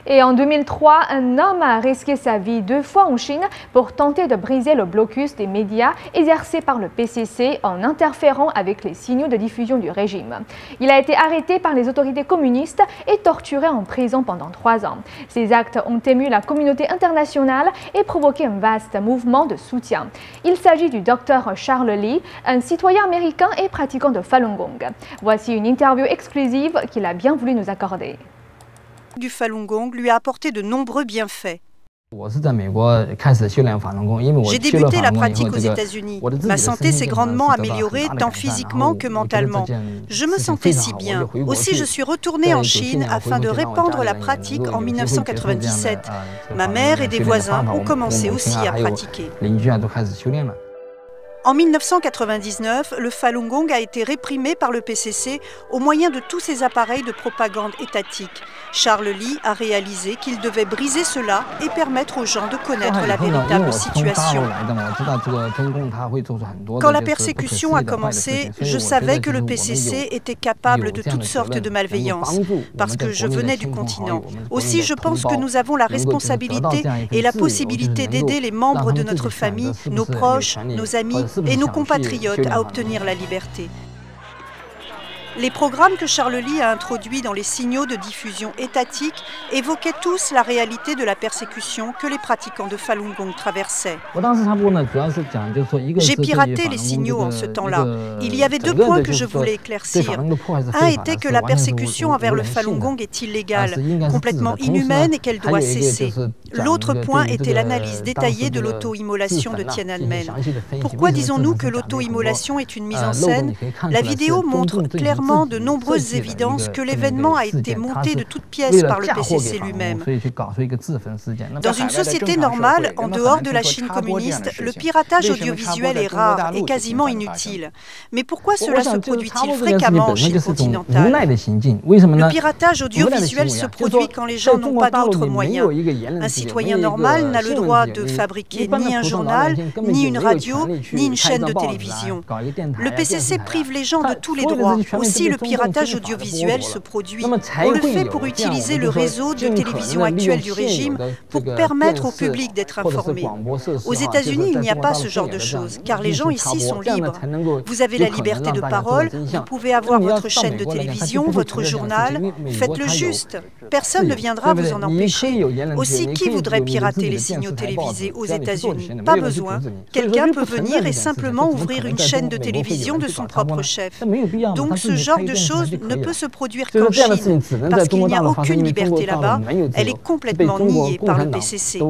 Et en 2003, un homme a risqué sa vie 2 fois en Chine pour tenter de briser le blocus des médias exercé par le PCC en interférant avec les signaux de diffusion du régime. Il a été arrêté par les autorités communistes et torturé en prison pendant 3 ans. Ces actes ont ému la communauté internationale et provoqué un vaste mouvement de soutien. Il s'agit du docteur Charles Li, un citoyen américain et pratiquant de Falun Gong. Voici une interview exclusive qu'il a bien voulu nous accorder. Du Falun Gong lui a apporté de nombreux bienfaits. J'ai débuté la pratique aux États-Unis. Ma santé s'est grandement améliorée, tant physiquement que mentalement. Je me sentais si bien. Aussi, je suis retournée en Chine afin de répandre la pratique en 1997. Ma mère et des voisins ont commencé aussi à pratiquer. En 1999, le Falun Gong a été réprimé par le PCC au moyen de tous ces appareils de propagande étatique. Charles Li a réalisé qu'il devait briser cela et permettre aux gens de connaître la véritable situation. Quand la persécution a commencé, je savais que le PCC était capable de toutes sortes de malveillances, parce que je venais du continent. Aussi, je pense que nous avons la responsabilité et la possibilité d'aider les membres de notre famille, nos proches, nos amis, et nos compatriotes à obtenir la liberté. Les programmes que Charles Li a introduits dans les signaux de diffusion étatiques évoquaient tous la réalité de la persécution que les pratiquants de Falun Gong traversaient. J'ai piraté les signaux en ce temps-là. Il y avait 2 points que je voulais éclaircir. Un était que la persécution envers le Falun Gong est illégale, complètement inhumaine et qu'elle doit cesser. L'autre point était l'analyse détaillée de l'auto-immolation de Tiananmen. Pourquoi disons-nous que l'auto-immolation est une mise en scène? La vidéo montre clairement de nombreuses évidences que l'événement a été monté de toutes pièces par le PCC lui-même. Dans une société normale, en dehors de la Chine communiste, le piratage audiovisuel est rare et quasiment inutile. Mais pourquoi cela se produit-il fréquemment en Chine continentale? Le piratage audiovisuel se produit quand les gens n'ont pas d'autres moyens. Un citoyen normal n'a le droit de fabriquer ni un journal, ni une radio, ni une chaîne de télévision. Le PCC prive les gens de tous les droits. Aussi, le piratage audiovisuel se produit. On le fait pour utiliser le réseau de télévision actuel du régime pour permettre au public d'être informé. Aux États-Unis, il n'y a pas ce genre de choses, car les gens ici sont libres. Vous avez la liberté de parole, vous pouvez avoir votre chaîne de télévision, votre journal, faites-le juste. Personne ne viendra vous en empêcher. Aussi, qui voudrait pirater les signaux télévisés aux États-Unis? Pas besoin. Quelqu'un peut venir et simplement ouvrir une chaîne de télévision de son propre chef. Donc ce genre de choses ne peut se produire qu'en Chine, parce qu'il n'y a aucune liberté là-bas, elle est complètement niée par le PCC.